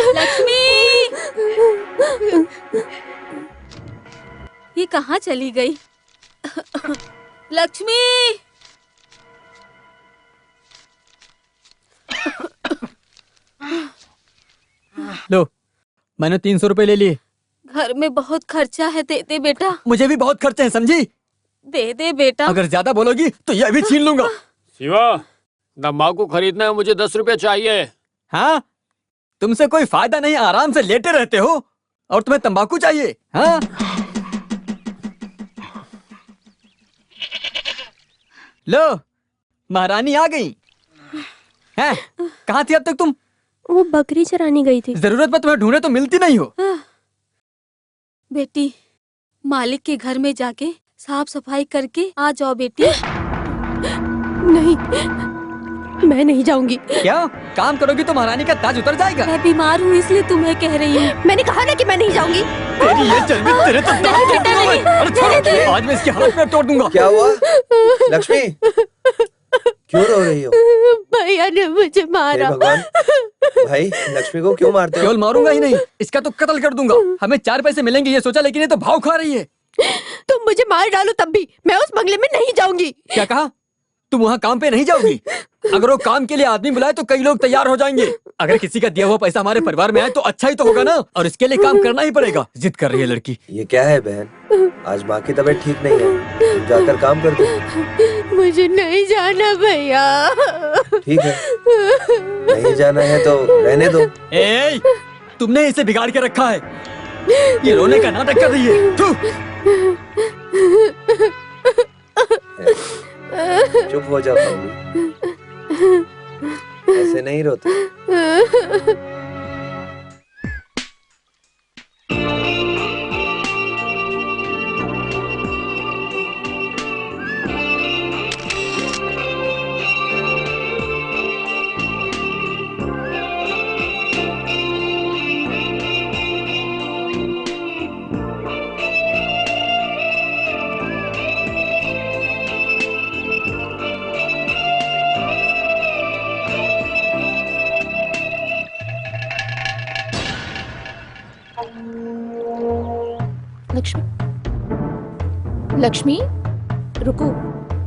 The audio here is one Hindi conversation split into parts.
लक्ष्मी, ये कहाँ चली गई? लक्ष्मी, लो, मैंने 300 रुपए ले लिए। घर में बहुत खर्चा है, दे दे बेटा। मुझे भी बहुत खर्चे हैं, समझी? दे दे बेटा। अगर ज्यादा बोलोगी तो यह भी छीन लूंगा। शिवा, तम्बाकू खरीदना है, मुझे 10 रुपए चाहिए। हाँ? तुमसे कोई फायदा नहीं, आराम से लेटे रहते हो और तुम्हें तंबाकू चाहिए? हाँ? लो, महारानी आ गई। हैं? कहाँ थी अब तक तुम? वो बकरी चराने गई थी। जरूरत में तुम्हें ढूंढे तो मिलती नहीं हो। बेटी, मालिक के घर में जाके साफ सफाई करके आ जाओ बेटी। नहीं, मैं नहीं जाऊंगी। क्या? काम करोगी तो महारानी का ताज उतर जाएगा। मैं बीमार हूँ इसलिए तुम्हें कह रही हूँ। मैंने कहा ना कि मैं नहीं जाऊंगी। तेरी ये चलनी तेरे तो दांत तोड़ दूंगा मैं। अरे छोड़ो, आज मैं इसकी हालत में तोड़ दूंगा। क्या हुआ लक्ष्मी, क्यों रो रही हो? भैया ने मुझे मारा। हे भगवान, भाई लक्ष्मी को क्यों मारते हो? केवल मारूंगा ही नहीं, इसका तो कत्ल कर दूंगा। हमें 4 पैसे मिलेंगे ये सोचा, लेकिन ये तो भाव खा रही है। तुम मुझे मार डालो तब भी मैं उस बंगले में नहीं जाऊंगी। क्या कहा? तुम वहाँ काम पे नहीं जाओगी? अगर वो काम के लिए आदमी बुलाए तो कई लोग तैयार हो जाएंगे। अगर किसी का दिया हुआ पैसा हमारे परिवार में आए तो अच्छा ही तो होगा ना। और इसके लिए काम करना ही पड़ेगा। जिद कर रही है लड़की। ये क्या है बहन, आज माँ की तबीयत ठीक नहीं है, तुम जाकर काम कर दो। मुझे नहीं जाना भैया। ठीक है, नहीं जाना है तो रहने दो। ए, तुमने इसे बिगाड़ के रखा है। ये रोने का नाटक कर रही है। थू। चुप हो जाओ मम्मी, ऐसे नहीं रोते। लक्ष्मी, रुको।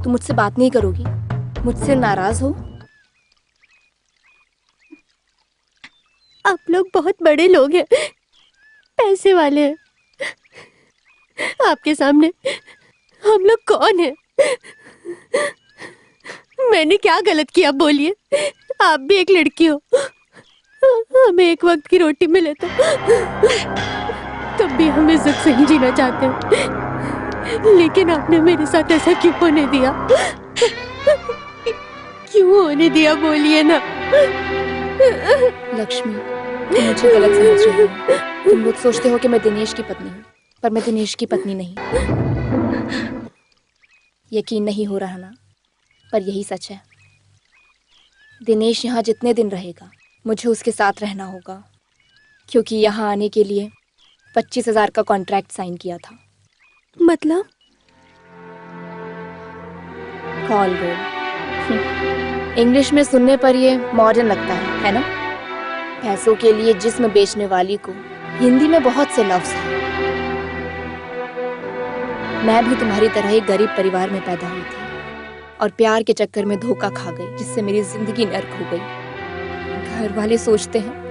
तुम मुझसे बात नहीं करोगी? मुझसे नाराज हो? आप लोग बहुत बड़े लोग हैं, पैसे वाले हैं। आपके सामने हम लोग कौन हैं? मैंने क्या गलत किया बोलिए? आप भी एक लड़की हो, हमें एक वक्त की रोटी मिले तो तब भी हम इज्जत से ही जीना चाहते हैं। लेकिन आपने मेरे साथ ऐसा क्यों होने दिया? क्यों होने दिया बोलिए ना। लक्ष्मी, तुम मुझे गलत समझ रही हो। तुम लोग सोचते हो कि मैं दिनेश की पत्नी हूँ, पर मैं दिनेश की पत्नी नहीं। यकीन नहीं हो रहा ना, पर यही सच है। दिनेश यहाँ जितने दिन रहेगा मुझे उसके साथ रहना होगा, क्योंकि यहाँ आने के लिए 25,000 का कॉन्ट्रैक्ट साइन किया था। मतलब? Call girl. इंग्लिश में सुनने पर ये मॉडर्न लगता है ना? पैसों के लिए जिस्म बेचने वाली को हिंदी में बहुत से लफ्ज हैं। मैं भी तुम्हारी तरह एक गरीब परिवार में पैदा हुई थी और प्यार के चक्कर में धोखा खा गई, जिससे मेरी जिंदगी नर्क हो गई। घर वाले सोचते हैं,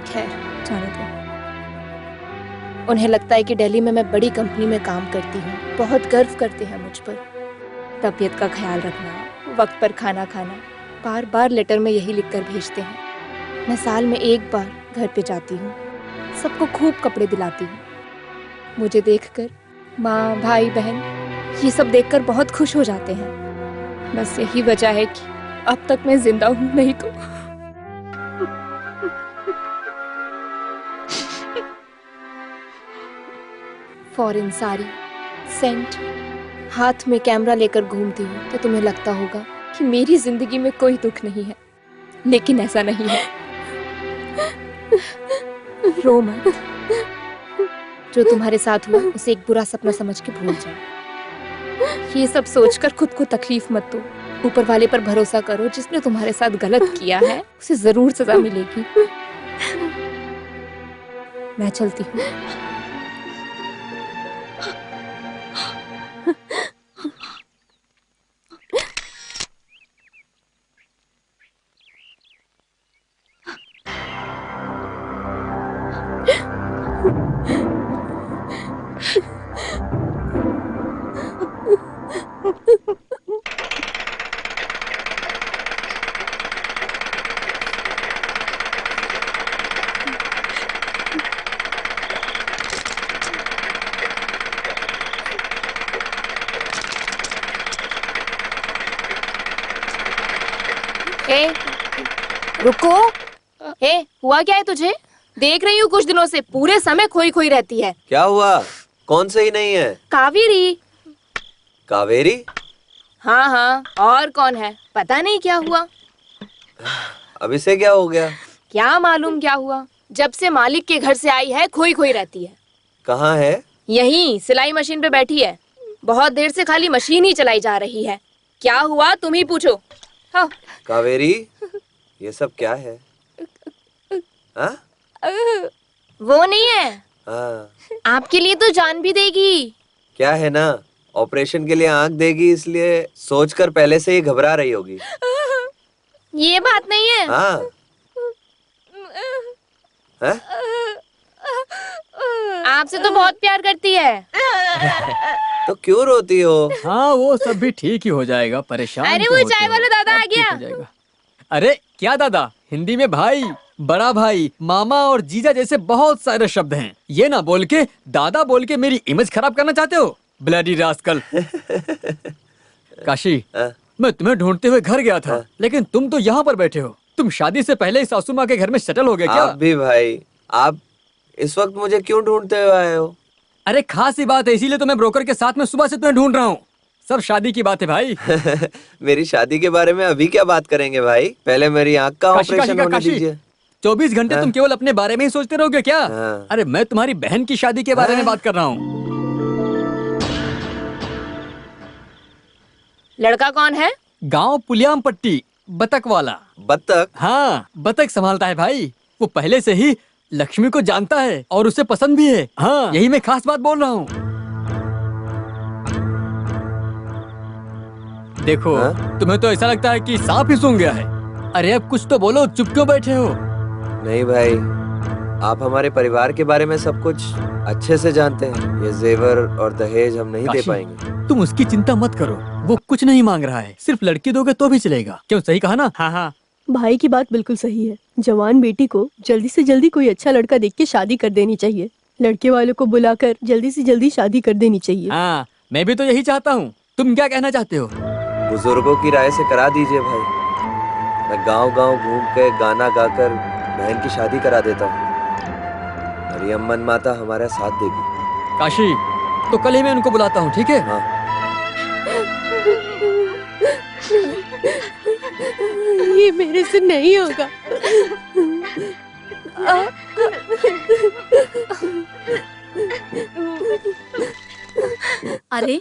खैर जाने दो। उन्हें लगता है कि दिल्ली में मैं बड़ी कंपनी में काम करती हूँ, बहुत गर्व करते हैं मुझ पर। तबीयत का ख्याल रखना, वक्त पर खाना खाना, बार बार लेटर में यही लिखकर भेजते हैं। मैं साल में एक बार घर पे जाती हूँ, सबको खूब कपड़े दिलाती हूँ। मुझे देखकर माँ, भाई, बहन ये सब देखकर बहुत खुश हो जाते हैं। बस यही वजह है कि अब तक मैं जिंदा हूँ, नहीं तो। फॉरेन साड़ी, सेंट, हाथ में कैमरा लेकर घूमती हूँ तो तुम्हें लगता होगा कि मेरी जिंदगी में कोई दुख नहीं है, लेकिन ऐसा नहीं है। रो मत, जो तुम्हारे साथ हुआ उसे एक बुरा सपना समझ के भूल जाओ। ये सब सोचकर खुद को तकलीफ मत दो। ऊपर वाले पर भरोसा करो, जिसने तुम्हारे साथ गलत किया है उसे जरूर सजा मिलेगी। मैं चलती हूँ। ए, रुको। ए, हुआ क्या है तुझे? देख रही हूँ कुछ दिनों से पूरे समय खोई खोई रहती है। क्या हुआ? कौन सही नहीं है? कावेरी। कावेरी? हाँ हाँ, और कौन है? पता नहीं क्या हुआ। अब इसे क्या हो गया? क्या मालूम क्या हुआ। जब से मालिक के घर से आई है खोई खोई रहती है। कहाँ है? यहीं सिलाई मशीन पे बैठी है। बहुत देर से खाली मशीन ही चलाई जा रही है। क्या हुआ तुम ही पूछो। हाँ। कावेरी, ये सब क्या है? हाँ? वो नहीं है। हाँ। आपके लिए तो जान भी देगी। क्या है ना, ऑपरेशन के लिए आंख देगी, इसलिए सोचकर पहले से ही घबरा रही होगी। ये बात नहीं है। हाँ? हाँ? आपसे तो बहुत प्यार करती है। तो क्यों रोती हो? हाँ वो सब भी ठीक ही हो जाएगा, परेशान अरे क्यों वो होते चाय हो? वाला दादा सब आ गया। ठीक हो जाएगा। अरे क्या दादा? हिंदी में भाई, बड़ा भाई, मामा और जीजा जैसे बहुत सारे शब्द हैं। ये ना बोल के दादा बोल के मेरी इमेज खराब करना चाहते हो? Bloody rascal. काशी, हाँ? मैं तुम्हें ढूंढते हुए घर गया था, लेकिन तुम तो यहाँ पर बैठे हो। तुम शादी से पहले ही सासू माँ के घर में सेटल हो गए क्या? आप भी भाई, आप इस वक्त मुझे क्यों ढूंढते हुए आए हो? अरे खास ही बात है, इसीलिए तो मैं ब्रोकर के साथ में सुबह से तुम्हें ढूंढ रहा हूँ। सब शादी की बात है भाई। मेरी शादी के बारे में अभी क्या बात करेंगे भाई? पहले मेरी आंख का काशी, ऑपरेशन होने काशी, दीजिए। 24 घंटे तुम केवल अपने बारे में ही सोचते रहोगे क्या? हाँ। अरे मैं तुम्हारी बहन की शादी के बारे में बात कर रहा हूँ। लड़का कौन है? गांव पुलियाम पट्टी, बतक वाला। बत्तख? हाँ, बतख संभालता है भाई। वो पहले से ही लक्ष्मी को जानता है और उसे पसंद भी है। हाँ, यही मैं खास बात बोल रहा हूँ। देखो, हाँ? तुम्हें तो ऐसा लगता है कि सांप ही सूंघ गया है। अरे अब कुछ तो बोलो, चुप क्यों बैठे हो? नहीं भाई, आप हमारे परिवार के बारे में सब कुछ अच्छे से जानते हैं। ये जेवर और दहेज हम नहीं दे काशी, पाएंगे। तुम उसकी चिंता मत करो। वो कुछ नहीं मांग रहा है, सिर्फ लड़की दोगे तो भी चलेगा। क्यों, सही कहा ना? हाँ हाँ। भाई की बात बिल्कुल सही है। जवान बेटी को जल्दी से जल्दी कोई अच्छा लड़का देख के शादी कर देनी चाहिए। लड़के वालों को बुलाकर जल्दी से जल्दी शादी कर देनी चाहिए। हाँ, मैं भी तो यही चाहता हूँ। तुम क्या कहना चाहते हो? बुजुर्गों की राय से करा दीजिए भाई। मैं गांव-गांव घूम के गाना गाकर बहन की शादी करा देता हूँ। और ये अम्मन माता हमारा साथ देगी। काशी, तो कल ही मैं उनको बुलाता हूँ, ठीक है? हाँ। ये मेरे से नहीं होगा। अरे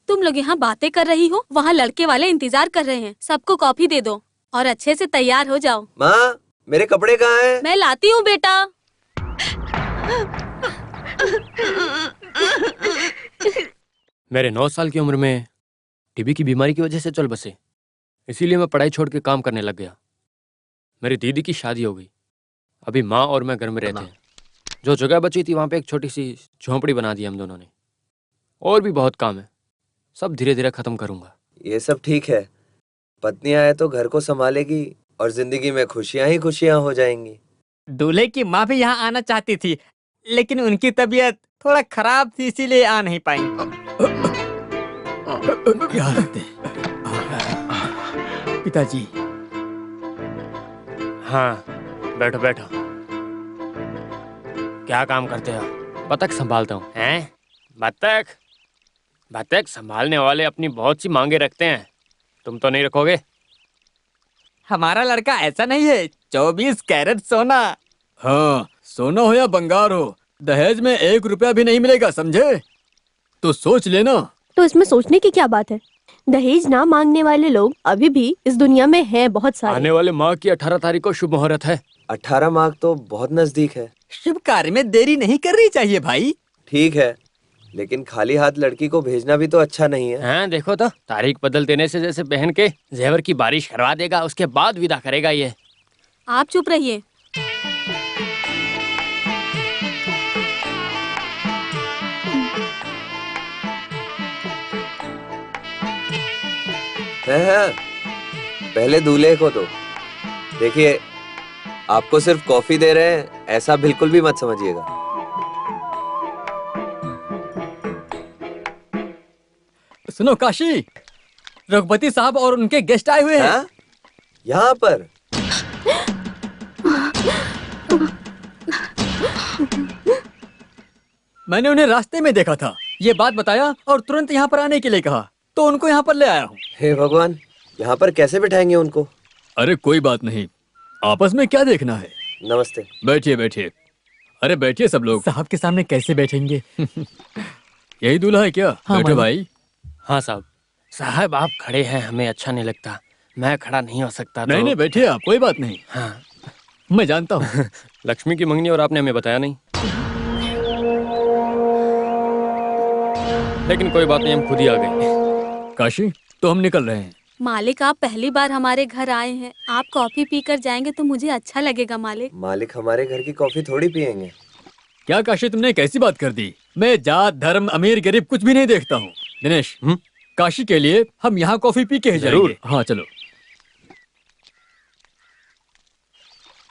तुम लोग यहाँ बातें कर रही हो, वहाँ लड़के वाले इंतजार कर रहे हैं। सबको कॉफी दे दो और अच्छे से तैयार हो जाओ। माँ, मेरे कपड़े कहाँ हैं? मैं लाती हूँ बेटा। मेरे 9 साल की उम्र में टीबी की बीमारी की वजह से चल बसे, इसीलिए मैं पढ़ाई छोड़ के काम करने लग गया। मेरी दीदी की शादी हो गई। अभी माँ और मैं घर में रहते हैं। जो जगह बची थी वहाँ पे एक छोटी सी झोंपड़ी बना दी हम दोनों ने। और भी बहुत काम है, सब धीरे धीरे खत्म करूंगा। ये सब ठीक है। पत्नी आए तो घर को संभालेगी और जिंदगी में खुशियाँ ही खुशियाँ हो जाएंगी। दूल्हे की माँ भी यहाँ आना चाहती थी, लेकिन उनकी तबीयत थोड़ा खराब थी, इसीलिए आ नहीं पाई। क्या हालत है? पिताजी। हाँ, बैठो बैठो। क्या काम करते हो? बतख संभालता हूँ। हैं? बतख? बतख संभालने वाले अपनी बहुत सी मांगे रखते हैं, तुम तो नहीं रखोगे? हमारा लड़का ऐसा नहीं है। 24 कैरेट सोना। हाँ, सोना हो या बंगार हो, दहेज में 1 रुपया भी नहीं मिलेगा, समझे? तो सोच लेना। तो इसमें सोचने की क्या बात है? दहेज ना मांगने वाले लोग अभी भी इस दुनिया में हैं बहुत सारे। आने वाले माह की 18 तारीख को शुभ मुहूर्त है। 18 मार्च तो बहुत नजदीक है। शुभ कार्य में देरी नहीं करनी चाहिए भाई। ठीक है, लेकिन खाली हाथ लड़की को भेजना भी तो अच्छा नहीं है। हाँ देखो तो, तारीख बदल देने से जैसे बहन के जेवर की बारिश करवा देगा, उसके बाद विदा करेगा ये। आप चुप रहिए। है, पहले दूल्हे को दो। देखिए, आपको सिर्फ कॉफी दे रहे हैं, ऐसा बिल्कुल भी मत समझिएगा। सुनो काशी, रघुपति साहब और उनके गेस्ट आए हुए हैं। हाँ? यहाँ पर? मैंने उन्हें रास्ते में देखा था, ये बात बताया और तुरंत यहाँ पर आने के लिए कहा, तो उनको यहाँ पर ले आया हूँ। हे भगवान, यहाँ पर कैसे बिठाएंगे उनको? अरे कोई बात नहीं, आपस में क्या देखना है। नमस्ते। बैठिए बैठिए। अरे बैठिए सब लोग। साहब के सामने कैसे बैठेंगे? यही दूल्हा है क्या? हाँ, बैठो भाई। हाँ साहब। साहब आप खड़े हैं, हमें अच्छा नहीं लगता। मैं खड़ा नहीं हो सकता। नहीं नहीं बैठिए आप, कोई बात नहीं। हाँ मैं जानता हूँ। लक्ष्मी की मंगनी और आपने हमें बताया नहीं। लेकिन कोई बात नहीं, हम खुद ही आ गए। काशी, तो हम निकल रहे हैं। मालिक, आप पहली बार हमारे घर आए हैं, आप कॉफी पीकर जाएंगे तो मुझे अच्छा लगेगा मालिक। मालिक हमारे घर की कॉफी थोड़ी पियेंगे। क्या काशी, तुमने कैसी बात कर दी? मैं जात धर्म अमीर गरीब कुछ भी नहीं देखता हूँ। दिनेश, काशी के लिए हम यहाँ कॉफी पी के ही जाएंगे। हाँ चलो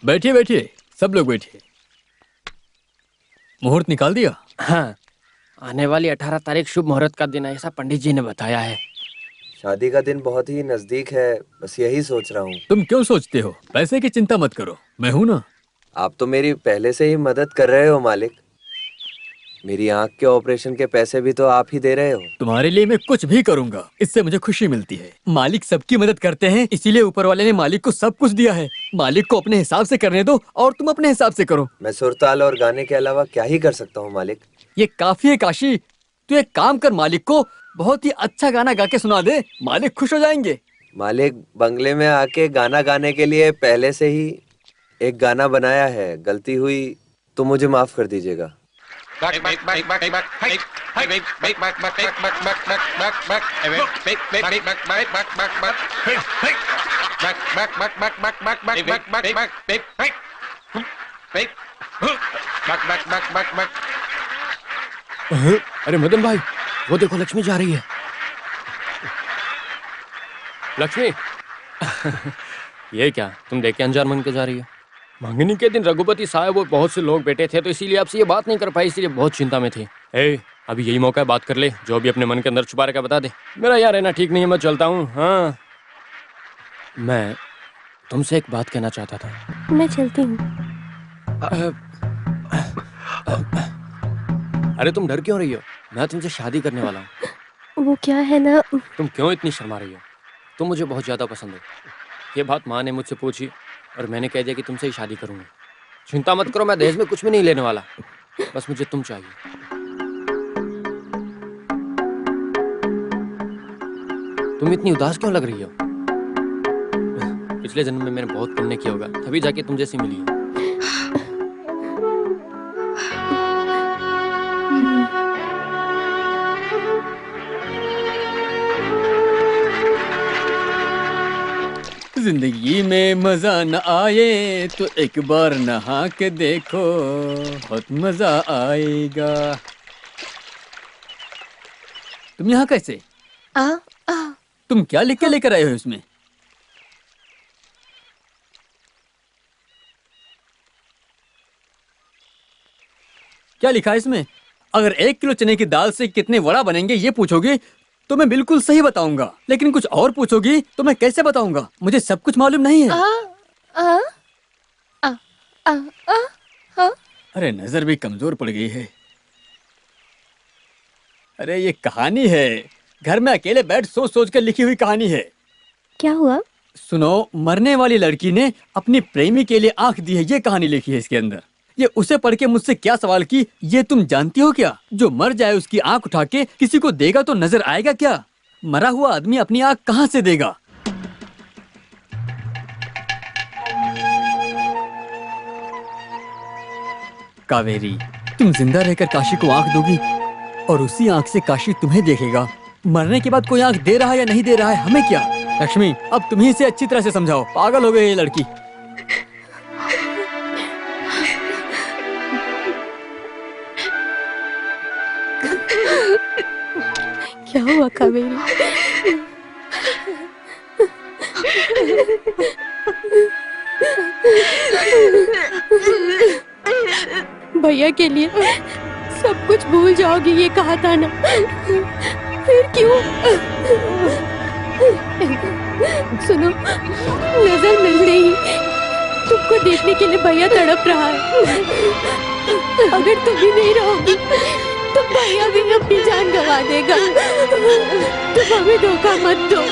बैठिए बैठिए, सब लोग बैठिए। मुहूर्त निकाल दिया? हाँ, आने वाली 18 तारीख शुभ मुहूर्त का दिन है, ऐसा पंडित जी ने बताया है। शादी का दिन बहुत ही नजदीक है, बस यही सोच रहा हूँ। तुम क्यों सोचते हो? पैसे की चिंता मत करो, मैं हूं ना। आप तो मेरी पहले से ही मदद कर रहे हो मालिक। मेरी आंख के ऑपरेशन के पैसे भी तो आप ही दे रहे हो। तुम्हारे लिए मैं कुछ भी करूंगा, इससे मुझे खुशी मिलती है। मालिक सबकी मदद करते हैं, इसीलिए ऊपर वाले ने मालिक को सब कुछ दिया है। मालिक को अपने हिसाब से करने दो और तुम अपने हिसाब से करो। मैं सुरताल और गाने के अलावा क्या ही कर सकता हूँ मालिक। ये काफी है काशी, तू एक काम कर, मालिक को बहुत ही अच्छा गाना गा के सुना दे, मालिक खुश हो जाएंगे। मालिक बंगले में आके गाना गाने के लिए पहले से ही एक गाना बनाया है, गलती हुई तो मुझे माफ कर दीजिएगा। अरे मदन भाई, वो देखो लक्ष्मी जा रही है। लक्ष्मी ये क्या, तुम देख के अनजान मन के जा रही हो? मंगनी के दिन रघुपति साहब और बहुत से लोग बैठे थे, तो इसीलिए आपसे ये बात नहीं कर पाई, इसीलिए बहुत चिंता में थे। अभी यही मौका है, बात कर ले, जो भी अपने मन के अंदर छुपा रखा बता दे। मेरा यहाँ रहना ठीक नहीं है, मैं चलता हूँ। हाँ, मैं तुमसे एक बात कहना चाहता था। मैं चलती हूँ। अरे तुम डर क्यों रही हो? मैं तुमसे शादी करने वाला हूँ। वो क्या है ना, तुम क्यों इतनी शर्मा रही हो? तुम मुझे बहुत ज्यादा पसंद हो। ये बात माँ ने मुझसे पूछी और मैंने कह दिया कि तुमसे ही शादी करूंगा। चिंता मत करो, मैं दहेज में कुछ भी नहीं लेने वाला, बस मुझे तुम चाहिए। तुम इतनी उदास क्यों लग रही हो? पिछले जन्म में मैंने बहुत पुण्य किया होगा, तभी जाके तुम जैसी मिली हो। जिंदगी में मजा न आए तो एक बार नहा के देखो, बहुत मजा आएगा। तुम यहाँ कैसे? तुम क्या लिख के लेकर आए हो इसमें? क्या लिखा है इसमें? अगर 1 किलो चने की दाल से कितने वड़ा बनेंगे ये पूछोगे तो मैं बिल्कुल सही बताऊंगा, लेकिन कुछ और पूछोगी तो मैं कैसे बताऊंगा? मुझे सब कुछ मालूम नहीं है। अरे नजर भी कमजोर पड़ गई है। अरे ये कहानी है, घर में अकेले बैठ सोच सोच कर लिखी हुई कहानी है। क्या हुआ? सुनो, मरने वाली लड़की ने अपनी प्रेमी के लिए आंख दी है, ये कहानी लिखी है इसके अंदर। ये उसे पढ़ के मुझसे क्या सवाल की, ये तुम जानती हो क्या? जो मर जाए उसकी आंख उठा के किसी को देगा तो नजर आएगा क्या? मरा हुआ आदमी अपनी आंख कहाँ से देगा? कावेरी, तुम जिंदा रहकर काशी को आंख दोगी और उसी आंख से काशी तुम्हें देखेगा। मरने के बाद कोई आंख दे रहा है या नहीं दे रहा है, हमें क्या? लक्ष्मी, अब तुम ही इसे अच्छी तरह से समझाओ। पागल हो गई ये लड़की। क्या हुआ कावेरी? भैया के लिए सब कुछ भूल जाओगी ये कहा था ना, फिर क्यों? सुनो, नजर मिल रही, तुमको देखने के लिए भैया तड़प रहा है। अगर तुम भी नहीं रहोगी तो भैया भी अपनी जान गंवा देगा। तुम हमें धोखा मत दो।